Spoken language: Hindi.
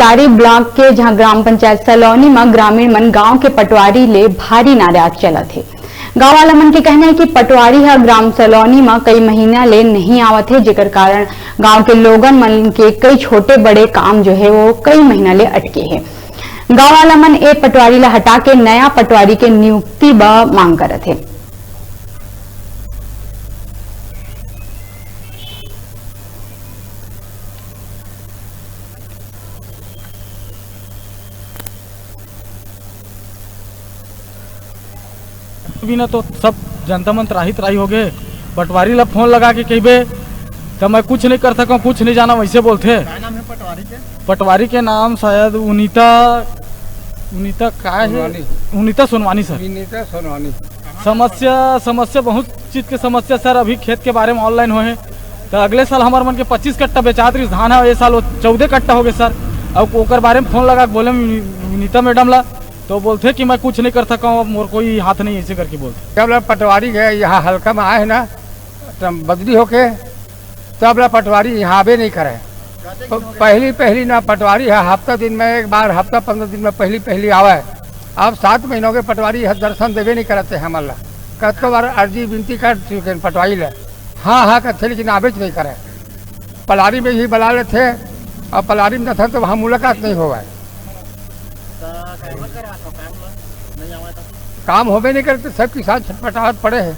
पलारी ब्लॉक के जहां ग्राम पंचायत सलौनी में ग्रामीण मन गांव के पटवारी ले भारी नाराज चलत है। गांव वाला मन के कहना है कि पटवारी है ग्राम सलौनी में कई महीना ले नहीं आवत है, जेकर कारण गांव के लोगन मन के कई छोटे बड़े काम जो है वो कई महीना ले अटके है। गांव वाला मन ए पटवारी ला हटा के नया पटवारी के नियुक्ति ब मांग करत है। बिना तो सब जनता मन त्राही हो गए। पटवारी ला फोन लगा के कहबे तो मैं कुछ नहीं कर सकूँ, कुछ नहीं जाना, वैसे बोलते। क्या नाम है पटवारी के? पटवारी के नाम शायद उनीता क्या है, उनीता सोनवानी सर। विनीता सोनवानी। समस्या बहुत चीज के समस्या सर। अभी खेत के बारे में ऑनलाइन हुए तो अगले साल हमारे मन के 25 कट्टा बेचात रही धान है, ये साल 14 कट्टा हो गए सर। अब ओकर बारे में फोन लगा के बोले विनीता मैडम ला तो बोलते कि मैं कुछ नहीं कर सका हूँ, मोर कोई हाथ नहीं, ऐसे करके बोलते। जब पटवारी है यहाँ हल्का में आए ना बदली होके तब पटवारी यहाँ आवे नहीं करे। पहली ना पटवारी है हफ्ता दिन में एक बार, हफ्ता 15 दिन में पहली आवे। अब 7 महीनों के पटवारी दर्शन देवे नहीं करते हैं। हमारा कतो बार अर्जी विनती कर चुके पटवारी ले, हाँ करते लेकिन आवेज नहीं करे। पलारी में ही बुला लेते और पलारी में न था तो वहाँ मुलाकात नहीं होगा, काम होबे नहीं करते। सब किसान छटपटाहट पड़े हैं।